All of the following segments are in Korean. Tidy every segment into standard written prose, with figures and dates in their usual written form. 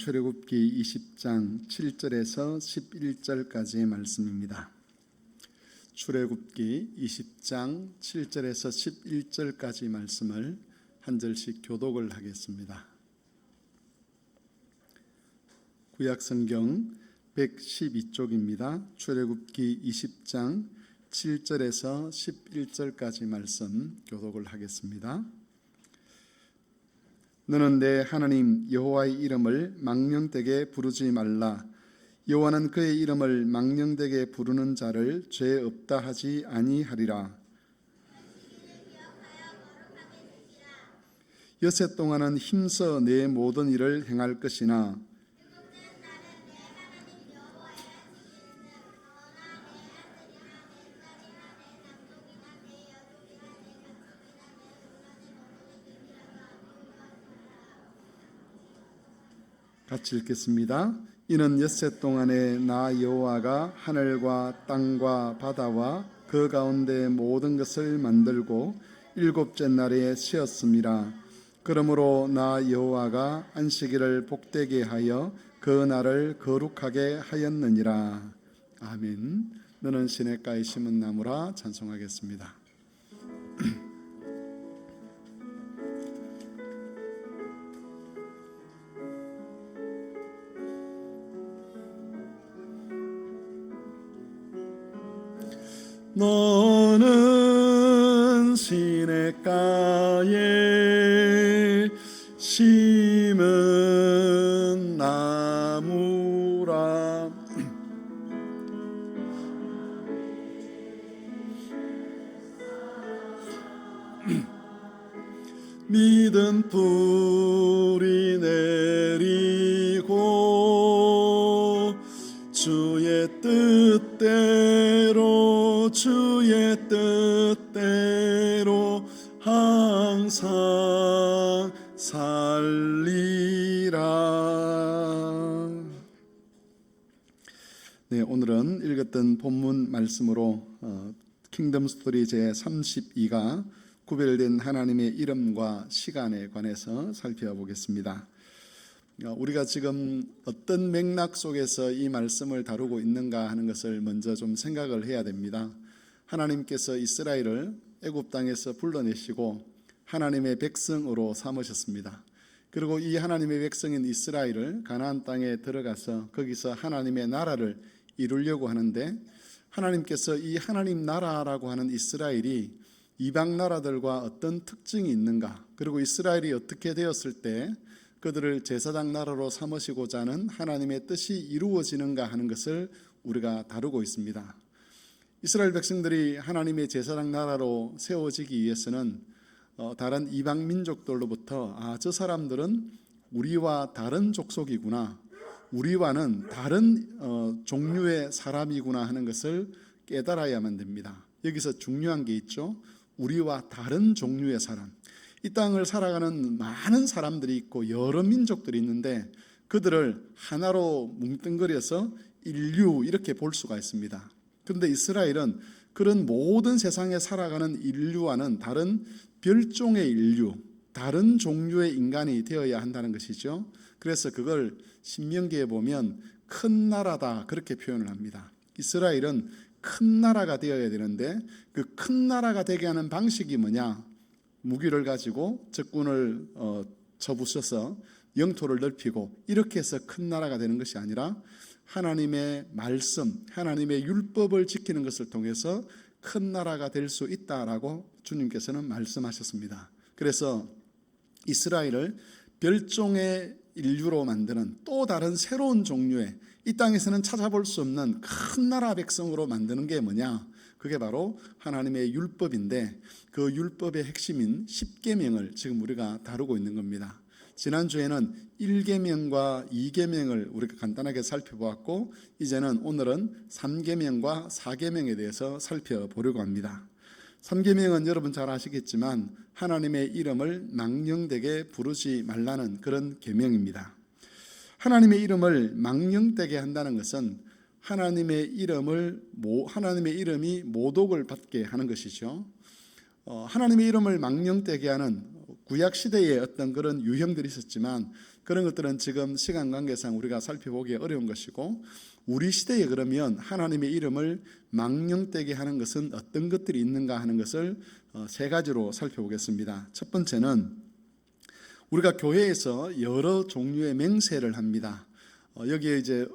출애굽기 20장 7절에서 11절까지의 말씀입니다. 출애굽기 20장 7절에서 11절까지 말씀을 한 절씩 교독을 하겠습니다. 구약성경 112쪽입니다. 출애굽기 20장 7절에서 11절까지 말씀 교독을 하겠습니다. 너는 내 하나님 여호와의 이름을 망령되게 부르지 말라. 여호와는 그의 이름을 망령되게 부르는 자를 죄 없다 하지 아니하리라. 여세 동안은 힘써 내 모든 일을 행할 것이나 같이 읽겠습니다. 이는 엿새 동안에 나 여호와가 하늘과 땅과 바다와 그 가운데 모든 것을 만들고 일곱째 날에 쉬었습니다. 그러므로 나 여호와가 안식일을 복되게 하여 그 날을 거룩하게 하였느니라. 아멘. 너는 시냇가에 심은 나무라. 찬송하겠습니다. 너는 시냇가에 심은 나무라. 믿음 뿌리 내리고 주의 뜻대로 항상 살리라. 네, 오늘은 읽었던 본문 말씀으로 킹덤 스토리 제32가 구별된 하나님의 이름과 시간에 관해서 살펴보겠습니다. 우리가 지금 어떤 맥락 속에서 이 말씀을 다루고 있는가 하는 것을 먼저 좀 생각을 해야 됩니다. 하나님께서 이스라엘을 애굽 땅에서 불러내시고 하나님의 백성으로 삼으셨습니다. 그리고 이 하나님의 백성인 이스라엘을 가나안 땅에 들어가서 거기서 하나님의 나라를 이루려고 하는데, 하나님께서 이 하나님 나라라고 하는 이스라엘이 이방 나라들과 어떤 특징이 있는가, 그리고 이스라엘이 어떻게 되었을 때 그들을 제사장 나라로 삼으시고자 하는 하나님의 뜻이 이루어지는가 하는 것을 우리가 다루고 있습니다. 이스라엘 백성들이 하나님의 제사장 나라로 세워지기 위해서는 다른 이방 민족들로부터 저 사람들은 우리와 다른 족속이구나, 우리와는 다른 종류의 사람이구나 하는 것을 깨달아야만 됩니다. 여기서 중요한 게 있죠. 우리와 다른 종류의 사람. 이 땅을 살아가는 많은 사람들이 있고 여러 민족들이 있는데 그들을 하나로 뭉뚱그려서 인류 이렇게 볼 수가 있습니다. 그런데 이스라엘은 그런 모든 세상에 살아가는 인류와는 다른 별종의 인류, 다른 종류의 인간이 되어야 한다는 것이죠. 그래서 그걸 신명기에 보면 큰 나라다 그렇게 표현을 합니다. 이스라엘은 큰 나라가 되어야 되는데 그 큰 나라가 되게 하는 방식이 뭐냐? 무기를 가지고 적군을 쳐부셔서 영토를 넓히고 이렇게 해서 큰 나라가 되는 것이 아니라 하나님의 말씀, 하나님의 율법을 지키는 것을 통해서 큰 나라가 될 수 있다라고 주님께서는 말씀하셨습니다. 그래서 이스라엘을 별종의 인류로 만드는 또 다른 새로운 종류의, 이 땅에서는 찾아볼 수 없는 큰 나라 백성으로 만드는 게 뭐냐? 그게 바로 하나님의 율법인데 그 율법의 핵심인 10계명을 지금 우리가 다루고 있는 겁니다. 지난주에는 1계명과 2계명을 우리가 간단하게 살펴보았고, 이제는 오늘은 3계명과 4계명에 대해서 살펴보려고 합니다. 3계명은 여러분 잘 아시겠지만 하나님의 이름을 망령되게 부르지 말라는 그런 계명입니다. 하나님의 이름을 망령되게 한다는 것은 하나님의 이름이 모독을 받게 하는 것이죠. 하나님의 이름을 망령되게 하는 구약 시대에 어떤 그런 유형들이 있었지만 그런 것들은 지금 시간 관계상 우리가 살펴보기 어려운 것이고, 우리 시대에 그러면 하나님의 이름을 망령되게 하는 것은 어떤 것들이 있는가 하는 것을 세 가지로 살펴보겠습니다. 첫 번째는 우리가 교회에서 여러 종류의 맹세를 합니다. 여기에 이제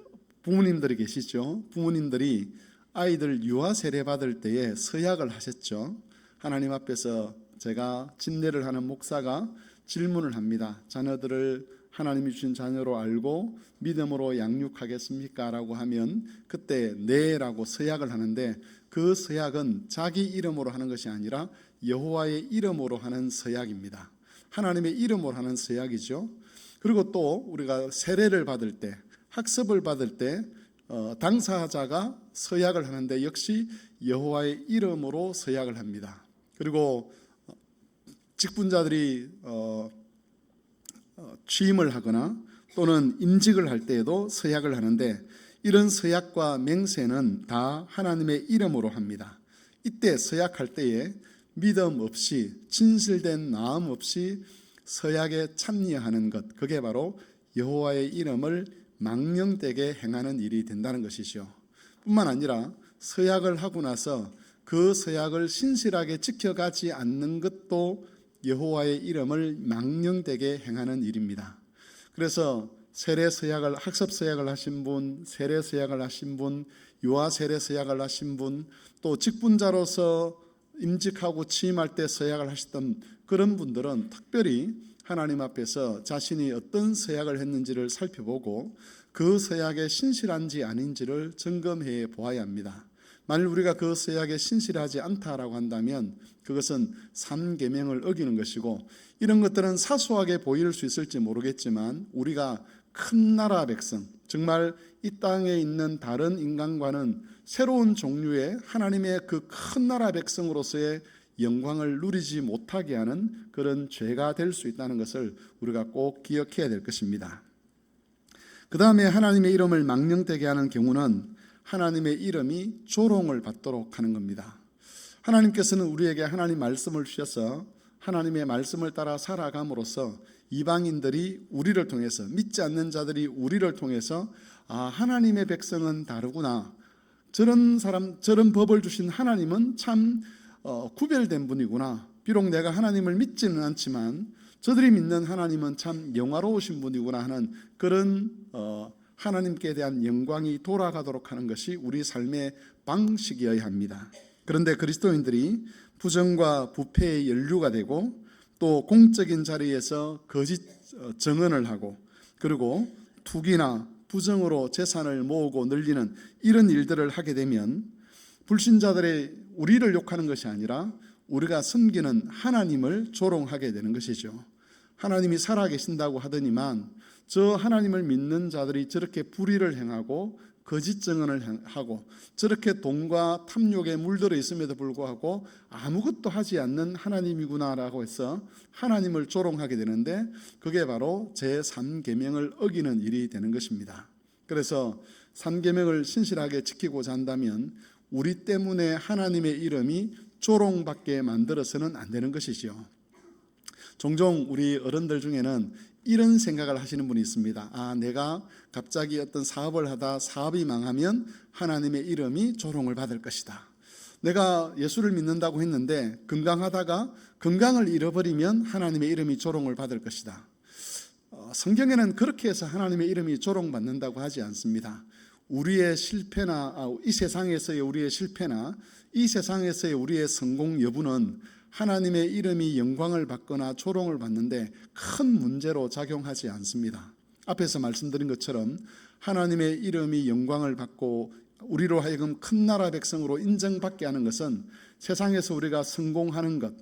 부모님들이 계시죠. 부모님들이 아이들 유아 세례 받을 때에 서약을 하셨죠. 하나님 앞에서 제가 집례를 하는 목사가 질문을 합니다. 자녀들을 하나님이 주신 자녀로 알고 믿음으로 양육하겠습니까? 라고 하면 그때 네라고 서약을 하는데, 그 서약은 자기 이름으로 하는 것이 아니라 여호와의 이름으로 하는 서약입니다. 하나님의 이름으로 하는 서약이죠. 그리고 또 우리가 세례를 받을 때, 학습을 받을 때 당사자가 서약을 하는데 역시 여호와의 이름으로 서약을 합니다. 그리고 직분자들이 취임을 하거나 또는 임직을 할 때에도 서약을 하는데, 이런 서약과 맹세는 다 하나님의 이름으로 합니다. 이때 서약할 때에 믿음 없이, 진실된 마음 없이 서약에 참여하는 것, 그게 바로 여호와의 이름을 망령되게 행하는 일이 된다는 것이죠. 뿐만 아니라 서약을 하고 나서 그 서약을 신실하게 지켜가지 않는 것도 여호와의 이름을 망령되게 행하는 일입니다. 그래서 세례 서약을, 학습 서약을 하신 분, 세례 서약을 하신 분, 유아 세례 서약을 하신 분, 또 직분자로서 임직하고 취임할 때 서약을 하셨던 그런 분들은 특별히 하나님 앞에서 자신이 어떤 서약을 했는지를 살펴보고 그 서약에 신실한지 아닌지를 점검해 보아야 합니다. 만일 우리가 그 서약에 신실하지 않다라고 한다면 그것은 3계명을 어기는 것이고, 이런 것들은 사소하게 보일 수 있을지 모르겠지만 우리가 큰 나라 백성, 정말 이 땅에 있는 다른 인간과는 새로운 종류의 하나님의 그 큰 나라 백성으로서의 영광을 누리지 못하게 하는 그런 죄가 될 수 있다는 것을 우리가 꼭 기억해야 될 것입니다. 그 다음에 하나님의 이름을 망령되게 하는 경우는 하나님의 이름이 조롱을 받도록 하는 겁니다. 하나님께서는 우리에게 하나님 말씀을 주셔서 하나님의 말씀을 따라 살아감으로써 이방인들이 우리를 통해서, 믿지 않는 자들이 우리를 통해서 하나님의 백성은 다르구나, 저런 사람, 저런 법을 주신 하나님은 참 구별된 분이구나, 비록 내가 하나님을 믿지는 않지만 저들이 믿는 하나님은 참 영화로우신 분이구나 하는 그런 하나님께 대한 영광이 돌아가도록 하는 것이 우리 삶의 방식이어야 합니다. 그런데 그리스도인들이 부정과 부패의 연류가 되고 또 공적인 자리에서 거짓 정언을 하고, 그리고 투기나 부정으로 재산을 모으고 늘리는 이런 일들을 하게 되면 불신자들의 우리를 욕하는 것이 아니라 우리가 섬기는 하나님을 조롱하게 되는 것이죠. 하나님이 살아계신다고 하더니만 저 하나님을 믿는 자들이 저렇게 불의를 행하고 거짓 증언을 하고 저렇게 돈과 탐욕에 물들어 있음에도 불구하고 아무것도 하지 않는 하나님이구나라고 해서 하나님을 조롱하게 되는데, 그게 바로 제3계명을 어기는 일이 되는 것입니다. 그래서 3계명을 신실하게 지키고자 한다면 우리 때문에 하나님의 이름이 조롱받게 만들어서는 안 되는 것이죠. 종종 우리 어른들 중에는 이런 생각을 하시는 분이 있습니다. 내가 갑자기 어떤 사업을 하다 사업이 망하면 하나님의 이름이 조롱을 받을 것이다. 내가 예수를 믿는다고 했는데 건강하다가 건강을 잃어버리면 하나님의 이름이 조롱을 받을 것이다. 성경에는 그렇게 해서 하나님의 이름이 조롱받는다고 하지 않습니다. 우리의 실패나 이 세상에서의 우리의 실패나 이 세상에서의 우리의 성공 여부는 하나님의 이름이 영광을 받거나 조롱을 받는데 큰 문제로 작용하지 않습니다. 앞에서 말씀드린 것처럼 하나님의 이름이 영광을 받고 우리로 하여금 큰 나라 백성으로 인정받게 하는 것은 세상에서 우리가 성공하는 것,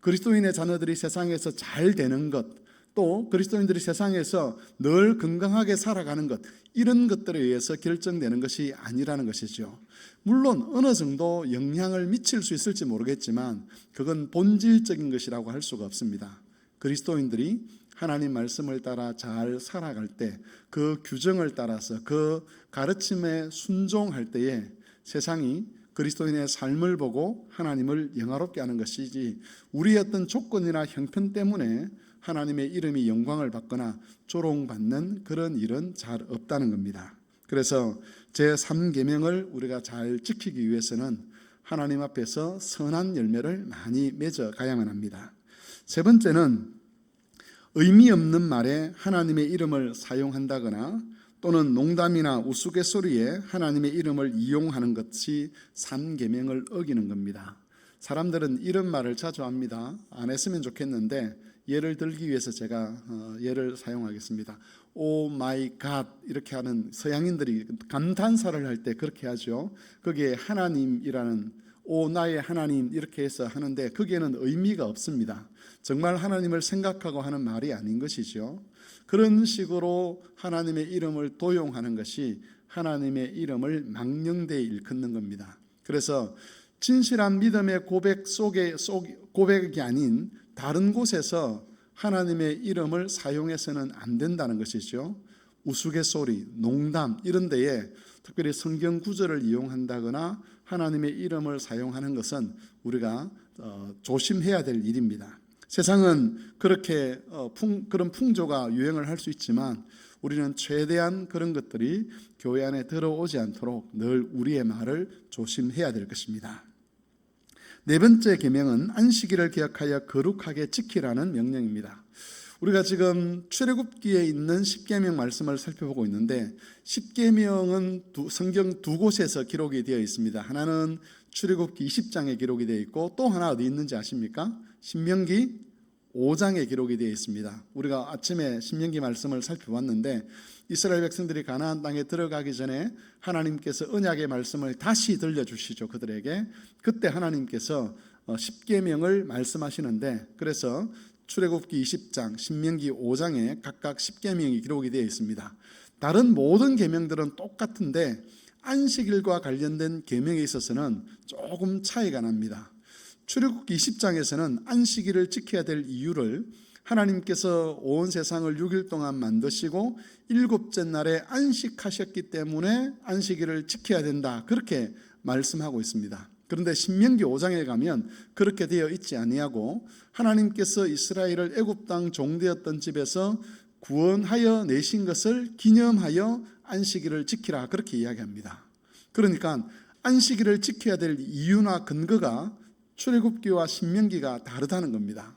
그리스도인의 자녀들이 세상에서 잘 되는 것, 또 그리스도인들이 세상에서 늘 건강하게 살아가는 것, 이런 것들에 의해서 결정되는 것이 아니라는 것이죠. 물론 어느 정도 영향을 미칠 수 있을지 모르겠지만 그건 본질적인 것이라고 할 수가 없습니다. 그리스도인들이 하나님 말씀을 따라 잘 살아갈 때, 그 규정을 따라서 그 가르침에 순종할 때에 세상이 그리스도인의 삶을 보고 하나님을 영화롭게 하는 것이지 우리의 어떤 조건이나 형편 때문에 하나님의 이름이 영광을 받거나 조롱받는 그런 일은 잘 없다는 겁니다. 그래서 제3계명을 우리가 잘 지키기 위해서는 하나님 앞에서 선한 열매를 많이 맺어 가야만 합니다. 세 번째는 의미 없는 말에 하나님의 이름을 사용한다거나 또는 농담이나 우스갯소리에 하나님의 이름을 이용하는 것이 3계명을 어기는 겁니다. 사람들은 이런 말을 자주 합니다. 안 했으면 좋겠는데 예를 들기 위해서 제가 예를 사용하겠습니다. 오 마이 갓 이렇게 하는 서양인들이 감탄사를 할 때 그렇게 하죠. 거기에 하나님이라는 오 나의 하나님 이렇게 해서 하는데 거기에는 의미가 없습니다. 정말 하나님을 생각하고 하는 말이 아닌 것이죠. 그런 식으로 하나님의 이름을 도용하는 것이 하나님의 이름을 망령되이 일컫는 겁니다. 그래서 진실한 믿음의 고백이 아닌 다른 곳에서 하나님의 이름을 사용해서는 안 된다는 것이죠. 우스갯소리, 농담 이런 데에 특별히 성경 구절을 이용한다거나 하나님의 이름을 사용하는 것은 우리가 조심해야 될 일입니다. 세상은 그렇게 그런 풍조가 유행을 할 수 있지만 우리는 최대한 그런 것들이 교회 안에 들어오지 않도록 늘 우리의 말을 조심해야 될 것입니다. 네 번째 계명은 안식일을 기억하여 거룩하게 지키라는 명령입니다. 우리가 지금 출애굽기에 있는 10계명 말씀을 살펴보고 있는데 10계명은 성경 두 곳에서 기록이 되어 있습니다. 하나는 출애굽기 20장에 기록이 되어 있고 또 하나 어디 있는지 아십니까? 신명기 5장에 기록이 되어 있습니다. 우리가 아침에 신명기 말씀을 살펴봤는데 이스라엘 백성들이 가나안 땅에 들어가기 전에 하나님께서 언약의 말씀을 다시 들려주시죠. 그들에게 그때 하나님께서 10계명을 말씀하시는데 그래서 출애굽기 20장, 신명기 5장에 각각 10계명이 기록이 되어 있습니다. 다른 모든 계명들은 똑같은데 안식일과 관련된 계명에 있어서는 조금 차이가 납니다. 출애굽기 20장에서는 안식일을 지켜야 될 이유를 하나님께서 온 세상을 6일 동안 만드시고 7째 날에 안식하셨기 때문에 안식일을 지켜야 된다 그렇게 말씀하고 있습니다. 그런데 신명기 5장에 가면 그렇게 되어 있지 아니하고 하나님께서 이스라엘을 애굽 땅 종되었던 집에서 구원하여 내신 것을 기념하여 안식일을 지키라 그렇게 이야기합니다. 그러니까 안식일을 지켜야 될 이유나 근거가 출애굽기와 신명기가 다르다는 겁니다.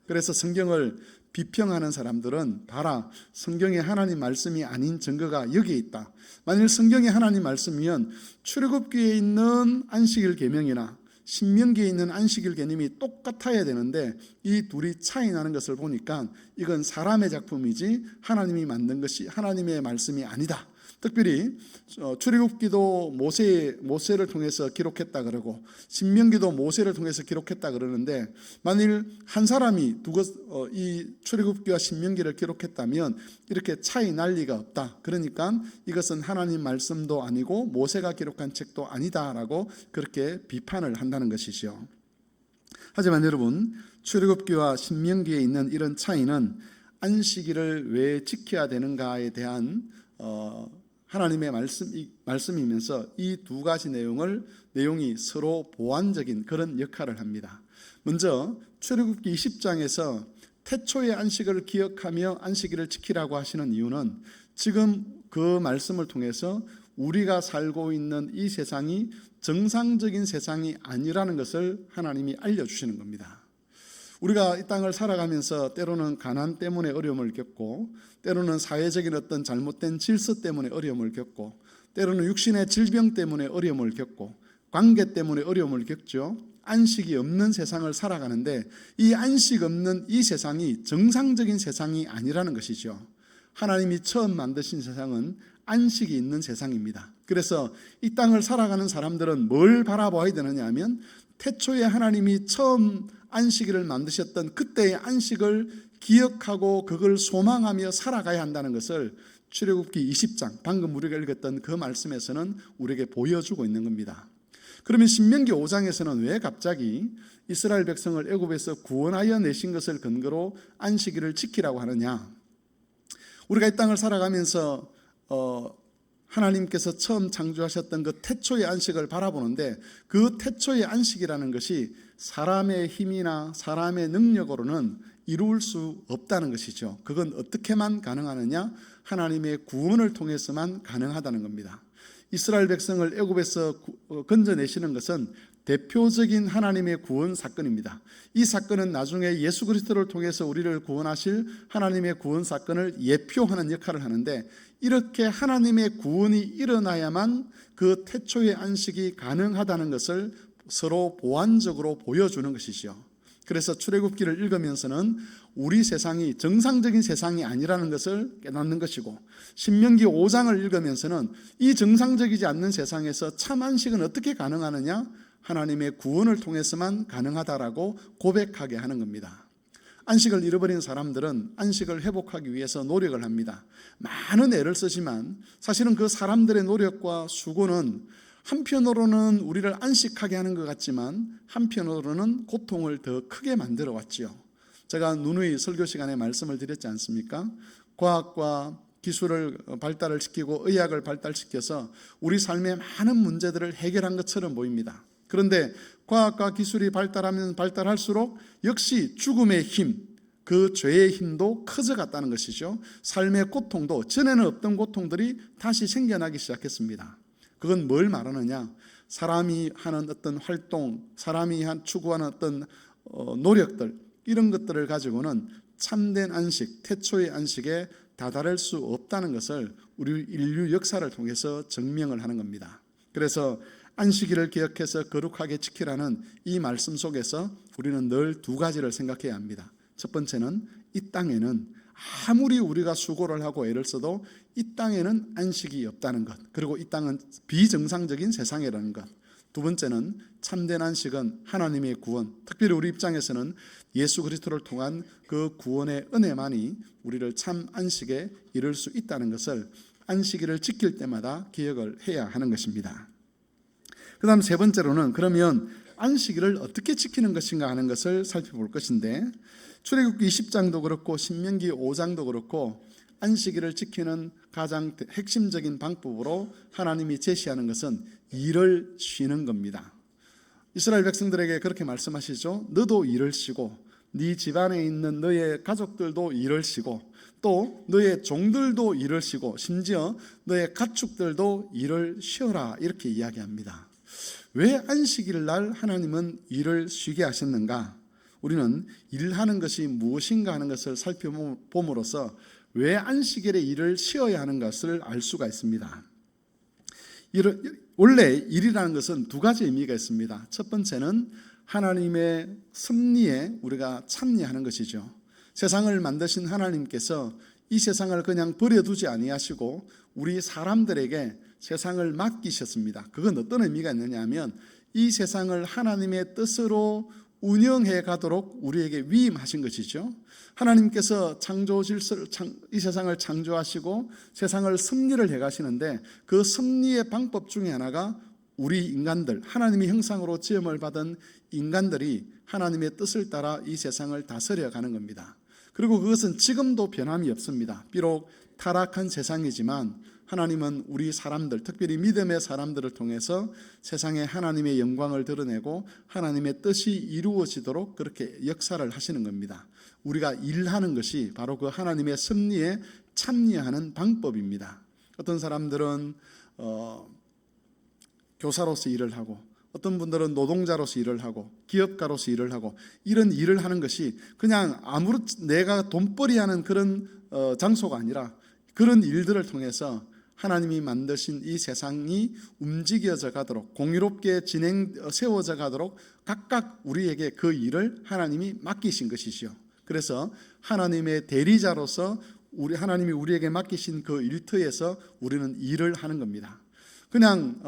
그래서 성경을 비평하는 사람들은 봐라 성경에 하나님 말씀이 아닌 증거가 여기에 있다. 만일 성경에 하나님 말씀이면 출애굽기에 있는 안식일 계명이나 신명기에 있는 안식일 개념이 똑같아야 되는데 이 둘이 차이 나는 것을 보니까 이건 사람의 작품이지 하나님이 만든 것이 하나님의 말씀이 아니다. 특별히 출애굽기도 모세를 통해서 기록했다 그러고 신명기도 모세를 통해서 기록했다 그러는데 만일 한 사람이 이 출애굽기와 신명기를 기록했다면 이렇게 차이 날 리가 없다. 그러니까 이것은 하나님 말씀도 아니고 모세가 기록한 책도 아니다라고 그렇게 비판을 한다는 것이죠. 하지만 여러분 출애굽기와 신명기에 있는 이런 차이는 안식일을 왜 지켜야 되는가에 대한 하나님의 말씀이면서 이 두 가지 내용이 서로 보완적인 그런 역할을 합니다. 먼저 출애굽기 20장에서 태초의 안식을 기억하며 안식일을 지키라고 하시는 이유는 지금 그 말씀을 통해서 우리가 살고 있는 이 세상이 정상적인 세상이 아니라는 것을 하나님이 알려주시는 겁니다. 우리가 이 땅을 살아가면서 때로는 가난 때문에 어려움을 겪고 때로는 사회적인 어떤 잘못된 질서 때문에 어려움을 겪고 때로는 육신의 질병 때문에 어려움을 겪고 관계 때문에 어려움을 겪죠. 안식이 없는 세상을 살아가는데 이 안식 없는 이 세상이 정상적인 세상이 아니라는 것이죠. 하나님이 처음 만드신 세상은 안식이 있는 세상입니다. 그래서 이 땅을 살아가는 사람들은 뭘 바라봐야 되느냐 하면 태초에 하나님이 처음 안식일을 만드셨던 그때의 안식을 기억하고 그걸 소망하며 살아가야 한다는 것을 출애굽기 20장 방금 우리가 읽었던 그 말씀에서는 우리에게 보여주고 있는 겁니다. 그러면 신명기 5장에서는 왜 갑자기 이스라엘 백성을 애굽에서 구원하여 내신 것을 근거로 안식일을 지키라고 하느냐? 우리가 이 땅을 살아가면서 하나님께서 처음 창조하셨던 그 태초의 안식을 바라보는데, 그 태초의 안식이라는 것이 사람의 힘이나 사람의 능력으로는 이룰 수 없다는 것이죠. 그건 어떻게만 가능하느냐? 하나님의 구원을 통해서만 가능하다는 겁니다. 이스라엘 백성을 애굽에서 건져내시는 것은 대표적인 하나님의 구원 사건입니다. 이 사건은 나중에 예수 그리스도를 통해서 우리를 구원하실 하나님의 구원 사건을 예표하는 역할을 하는데, 이렇게 하나님의 구원이 일어나야만 그 태초의 안식이 가능하다는 것을 서로 보완적으로 보여주는 것이죠. 그래서 출애굽기를 읽으면서는 우리 세상이 정상적인 세상이 아니라는 것을 깨닫는 것이고, 신명기 5장을 읽으면서는 이 정상적이지 않는 세상에서 참 안식은 어떻게 가능하느냐? 하나님의 구원을 통해서만 가능하다라고 고백하게 하는 겁니다. 안식을 잃어버린 사람들은 안식을 회복하기 위해서 노력을 합니다. 많은 애를 쓰지만 사실은 그 사람들의 노력과 수고는 한편으로는 우리를 안식하게 하는 것 같지만 한편으로는 고통을 더 크게 만들어 왔지요. 제가 누누이 설교 시간에 말씀을 드렸지 않습니까? 과학과 기술을 발달을 시키고 의학을 발달시켜서 우리 삶의 많은 문제들을 해결한 것처럼 보입니다. 그런데 과학과 기술이 발달하면 발달할수록 역시 죽음의 힘, 그 죄의 힘도 커져갔다는 것이죠. 삶의 고통도, 전에는 없던 고통들이 다시 생겨나기 시작했습니다. 그건 뭘 말하느냐? 사람이 하는 어떤 활동, 사람이 추구하는 어떤 노력들, 이런 것들을 가지고는 참된 안식, 태초의 안식에 다다를 수 없다는 것을 우리 인류 역사를 통해서 증명을 하는 겁니다. 그래서 안식일을 기억해서 거룩하게 지키라는 이 말씀 속에서 우리는 늘 두 가지를 생각해야 합니다. 첫 번째는 이 땅에는 아무리 우리가 수고를 하고 애를 써도 이 땅에는 안식이 없다는 것, 그리고 이 땅은 비정상적인 세상이라는 것. 두 번째는 참된 안식은 하나님의 구원, 특별히 우리 입장에서는 예수 그리스도를 통한 그 구원의 은혜만이 우리를 참 안식에 이룰 수 있다는 것을 안식일을 지킬 때마다 기억을 해야 하는 것입니다. 그 다음 세 번째로는 그러면 안식일을 어떻게 지키는 것인가 하는 것을 살펴볼 것인데, 출애굽기 20장도 그렇고 신명기 5장도 그렇고 안식일을 지키는 가장 핵심적인 방법으로 하나님이 제시하는 것은 일을 쉬는 겁니다. 이스라엘 백성들에게 그렇게 말씀하시죠. 너도 일을 쉬고 네 집안에 있는 너의 가족들도 일을 쉬고 또 너의 종들도 일을 쉬고 심지어 너의 가축들도 일을 쉬어라, 이렇게 이야기합니다. 왜 안식일 날 하나님은 일을 쉬게 하셨는가? 우리는 일하는 것이 무엇인가 하는 것을 살펴봄으로써 왜 안식일에 일을 쉬어야 하는 것을 알 수가 있습니다. 원래 일이라는 것은 두 가지 의미가 있습니다. 첫 번째는 하나님의 섭리에 우리가 참여하는 것이죠. 세상을 만드신 하나님께서 이 세상을 그냥 버려두지 아니하시고 우리 사람들에게 세상을 맡기셨습니다. 그건 어떤 의미가 있느냐 하면 이 세상을 하나님의 뜻으로 운영해 가도록 우리에게 위임하신 것이죠. 하나님께서 이 세상을 창조하시고 세상을 섭리를 해 가시는데, 그 섭리의 방법 중에 하나가 우리 인간들, 하나님의 형상으로 지음을 받은 인간들이 하나님의 뜻을 따라 이 세상을 다스려 가는 겁니다. 그리고 그것은 지금도 변함이 없습니다. 비록 타락한 세상이지만 하나님은 우리 사람들, 특별히 믿음의 사람들을 통해서 세상에 하나님의 영광을 드러내고 하나님의 뜻이 이루어지도록 그렇게 역사를 하시는 겁니다. 우리가 일하는 것이 바로 그 하나님의 섭리에 참여하는 방법입니다. 어떤 사람들은 교사로서 일을 하고, 어떤 분들은 노동자로서 일을 하고, 기업가로서 일을 하고, 이런 일을 하는 것이 그냥 내가 돈벌이 하는 그런 장소가 아니라 그런 일들을 통해서 하나님이 만드신 이 세상이 움직여져 가도록, 공유롭게 세워져 가도록 각각 우리에게 그 일을 하나님이 맡기신 것이죠. 그래서 하나님의 대리자로서 하나님이 우리에게 맡기신 그 일터에서 우리는 일을 하는 겁니다. 그냥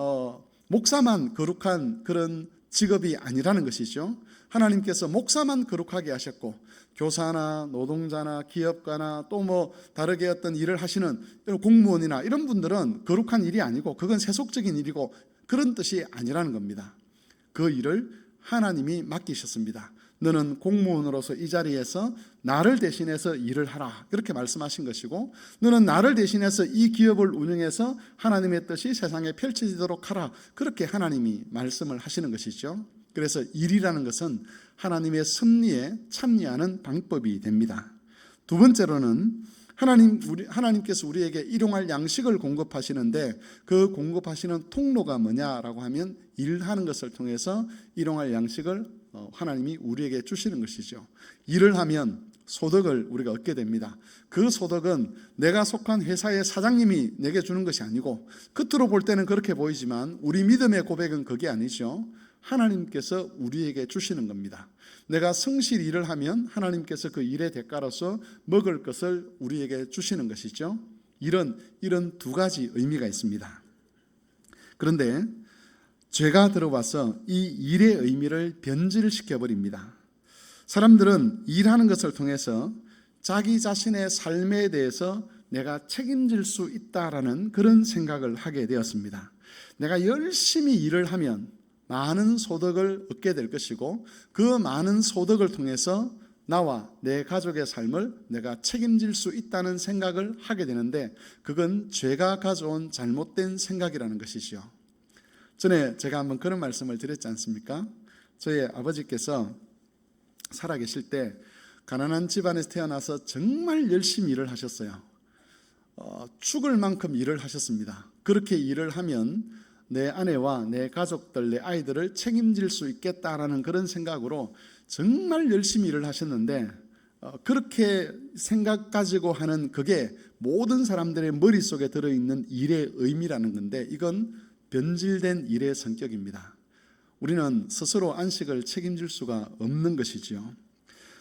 목사만 거룩한 그런 직업이 아니라는 것이죠. 하나님께서 목사만 거룩하게 하셨고, 교사나 노동자나 기업가나 또 다르게 어떤 일을 하시는 공무원이나 이런 분들은 거룩한 일이 아니고 그건 세속적인 일이고 그런 뜻이 아니라는 겁니다. 그 일을 하나님이 맡기셨습니다. 너는 공무원으로서 이 자리에서 나를 대신해서 일을 하라. 그렇게 말씀하신 것이고, 너는 나를 대신해서 이 기업을 운영해서 하나님의 뜻이 세상에 펼쳐지도록 하라. 그렇게 하나님이 말씀을 하시는 것이죠. 그래서 일이라는 것은 하나님의 섭리에 참여하는 방법이 됩니다. 두 번째로는 하나님께서 우리에게 일용할 양식을 공급하시는데, 그 공급하시는 통로가 뭐냐라고 하면 일하는 것을 통해서 일용할 양식을 하나님이 우리에게 주시는 것이죠. 일을 하면 소득을 우리가 얻게 됩니다. 그 소득은 내가 속한 회사의 사장님이 내게 주는 것이 아니고, 겉으로 볼 때는 그렇게 보이지만 우리 믿음의 고백은 그게 아니죠. 하나님께서 우리에게 주시는 겁니다. 내가 성실히 일을 하면 하나님께서 그 일의 대가로서 먹을 것을 우리에게 주시는 것이죠. 이런 두 가지 의미가 있습니다. 그런데 죄가 들어와서 이 일의 의미를 변질시켜버립니다. 사람들은 일하는 것을 통해서 자기 자신의 삶에 대해서 내가 책임질 수 있다라는 그런 생각을 하게 되었습니다. 내가 열심히 일을 하면 많은 소득을 얻게 될 것이고, 그 많은 소득을 통해서 나와 내 가족의 삶을 내가 책임질 수 있다는 생각을 하게 되는데, 그건 죄가 가져온 잘못된 생각이라는 것이죠. 전에 제가 한번 그런 말씀을 드렸지 않습니까? 저희 아버지께서 살아계실 때 가난한 집안에서 태어나서 정말 열심히 일을 하셨어요. 죽을 만큼 일을 하셨습니다. 그렇게 일을 하면 내 아내와 내 가족들, 내 아이들을 책임질 수 있겠다라는 그런 생각으로 정말 열심히 일을 하셨는데, 그렇게 생각 가지고 하는 그게 모든 사람들의 머릿속에 들어있는 일의 의미라는 건데, 이건 변질된 일의 성격입니다. 우리는 스스로 안식을 책임질 수가 없는 것이지요.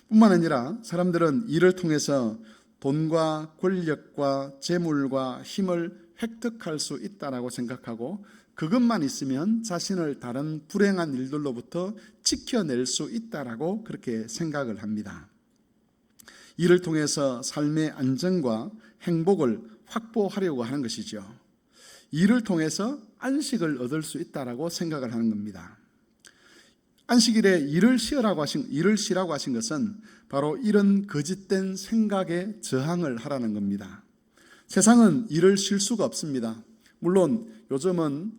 뿐만 아니라 사람들은 일을 통해서 돈과 권력과 재물과 힘을 획득할 수 있다라고 생각하고, 그것만 있으면 자신을 다른 불행한 일들로부터 지켜낼 수 있다라고 그렇게 생각을 합니다. 일을 통해서 삶의 안정과 행복을 확보하려고 하는 것이죠. 일을 통해서 안식을 얻을 수 있다라고 생각을 하는 겁니다. 안식일에 일을 쉬라고 하신 것은 바로 이런 거짓된 생각에 저항을 하라는 겁니다. 세상은 일을 쉴 수가 없습니다. 물론 요즘은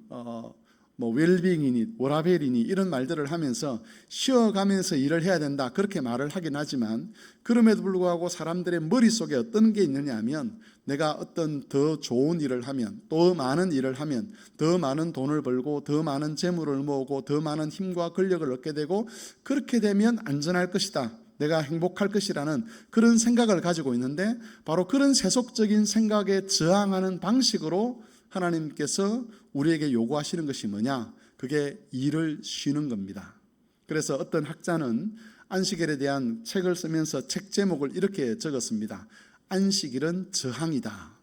웰빙이니 워라벨이니 이런 말들을 하면서 쉬어가면서 일을 해야 된다, 그렇게 말을 하긴 하지만, 그럼에도 불구하고 사람들의 머릿속에 어떤 게 있느냐 하면, 내가 어떤 더 좋은 일을 하면, 더 많은 일을 하면 더 많은 돈을 벌고 더 많은 재물을 모으고 더 많은 힘과 권력을 얻게 되고, 그렇게 되면 안전할 것이다, 내가 행복할 것이라는 그런 생각을 가지고 있는데, 바로 그런 세속적인 생각에 저항하는 방식으로 하나님께서 우리에게 요구하시는 것이 뭐냐? 그게 일을 쉬는 겁니다. 그래서 어떤 학자는 안식일에 대한 책을 쓰면서 책 제목을 이렇게 적었습니다. 안식일은 저항이다.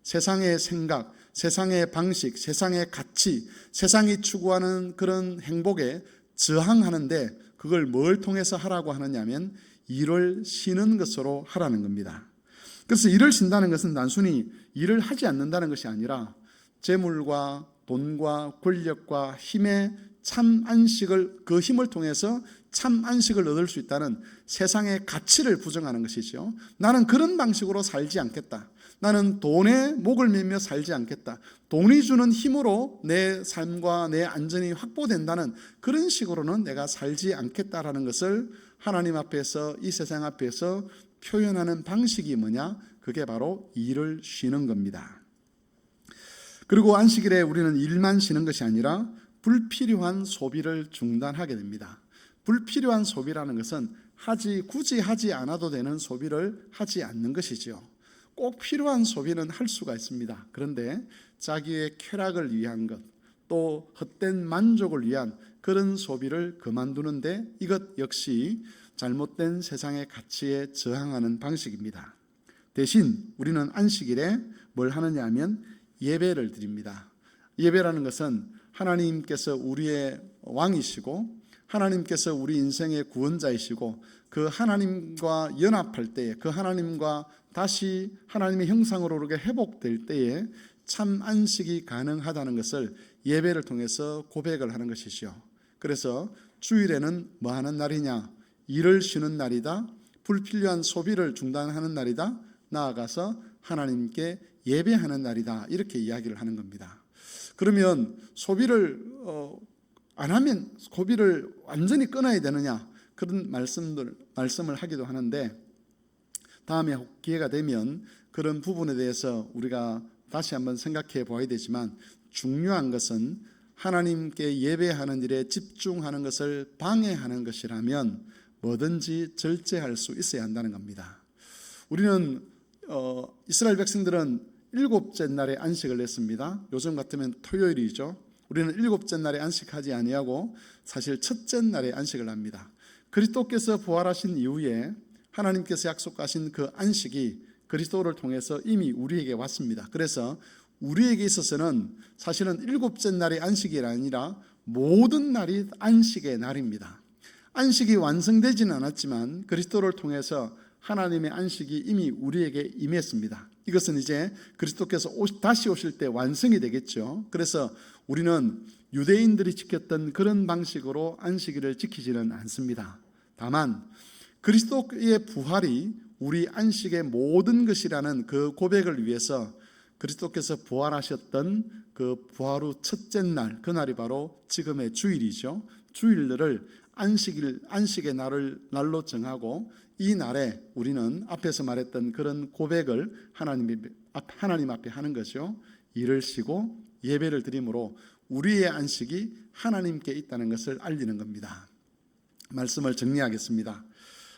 세상의 생각, 세상의 방식, 세상의 가치, 세상이 추구하는 그런 행복에 저항하는데, 그걸 뭘 통해서 하라고 하느냐면 일을 쉬는 것으로 하라는 겁니다. 그래서 일을 쉰다는 것은 단순히 일을 하지 않는다는 것이 아니라 재물과 돈과 권력과 힘의 참 안식을, 그 힘을 통해서 참 안식을 얻을 수 있다는 세상의 가치를 부정하는 것이죠. 나는 그런 방식으로 살지 않겠다. 나는 돈에 목을 매며 살지 않겠다. 돈이 주는 힘으로 내 삶과 내 안전이 확보된다는 그런 식으로는 내가 살지 않겠다라는 것을 하나님 앞에서, 이 세상 앞에서 표현하는 방식이 뭐냐? 그게 바로 일을 쉬는 겁니다. 그리고 안식일에 우리는 일만 쉬는 것이 아니라 불필요한 소비를 중단하게 됩니다. 불필요한 소비라는 것은 굳이 하지 않아도 되는 소비를 하지 않는 것이죠. 꼭 필요한 소비는 할 수가 있습니다. 그런데 자기의 쾌락을 위한 것, 또 헛된 만족을 위한 그런 소비를 그만두는데, 이것 역시 잘못된 세상의 가치에 저항하는 방식입니다. 대신 우리는 안식일에 뭘 하느냐 하면 예배를 드립니다. 예배라는 것은 하나님께서 우리의 왕이시고, 하나님께서 우리 인생의 구원자이시고, 그 하나님과 연합할 때에, 그 하나님과 다시 하나님의 형상으로 이렇게 회복될 때에 참 안식이 가능하다는 것을 예배를 통해서 고백을 하는 것이죠. 그래서 주일에는 뭐 하는 날이냐? 일을 쉬는 날이다. 불필요한 소비를 중단하는 날이다. 나아가서 하나님께 예배하는 날이다. 이렇게 이야기를 하는 겁니다. 그러면 소비를 안 하면 소비를 완전히 끊어야 되느냐, 그런 말씀을 하기도 하는데, 다음에 기회가 되면 그런 부분에 대해서 우리가 다시 한번 생각해 보아야 되지만, 중요한 것은 하나님께 예배하는 일에 집중하는 것을 방해하는 것이라면 뭐든지 절제할 수 있어야 한다는 겁니다. 우리는 이스라엘 백성들은 일곱째 날에 안식을 냈습니다. 요즘 같으면 토요일이죠. 우리는 일곱째 날에 안식하지 아니하고 사실 첫째 날에 안식을 합니다. 그리스도께서 부활하신 이후에 하나님께서 약속하신 그 안식이 그리스도를 통해서 이미 우리에게 왔습니다. 그래서 우리에게 있어서는 사실은 일곱째 날이 안식이 아니라 모든 날이 안식의 날입니다. 안식이 완성되지는 않았지만 그리스도를 통해서 하나님의 안식이 이미 우리에게 임했습니다. 이것은 이제 그리스도께서 다시 오실 때 완성이 되겠죠. 그래서 우리는 유대인들이 지켰던 그런 방식으로 안식일을 지키지는 않습니다. 다만 그리스도의 부활이 우리 안식의 모든 것이라는 그 고백을 위해서 그리스도께서 부활하셨던 그 부활 후 첫째 날, 그날이 바로 지금의 주일이죠. 주일들을 안식의 날로 정하고, 이 날에 우리는 앞에서 말했던 그런 고백을 하나님 앞에 하는 거죠. 일을 쉬고 예배를 드림으로 우리의 안식이 하나님께 있다는 것을 알리는 겁니다. 말씀을 정리하겠습니다.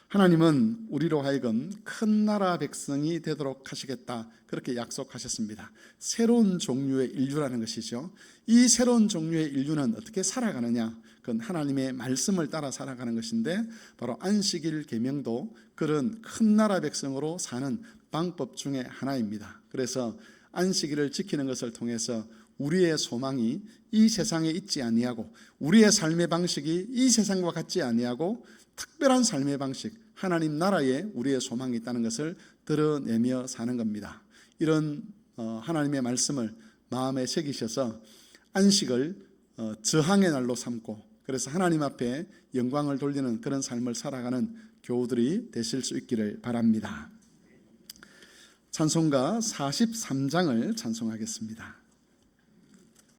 하나님은 우리로 하여금 큰 나라 백성이 되도록 하시겠다, 그렇게 약속하셨습니다. 새로운 종류의 인류라는 것이죠. 이 새로운 종류의 인류는 어떻게 살아가느냐? 그건 하나님의 말씀을 따라 살아가는 것인데, 바로 안식일 계명도 그런 큰 나라 백성으로 사는 방법 중에 하나입니다. 그래서 안식일을 지키는 것을 통해서 우리의 소망이 이 세상에 있지 아니하고, 우리의 삶의 방식이 이 세상과 같지 아니하고 특별한 삶의 방식, 하나님 나라에 우리의 소망이 있다는 것을 드러내며 사는 겁니다. 이런 하나님의 말씀을 마음에 새기셔서 안식을 저항의 날로 삼고, 그래서 하나님 앞에 영광을 돌리는 그런 삶을 살아가는 교우들이 되실 수 있기를 바랍니다. 찬송가 43장을 찬송하겠습니다.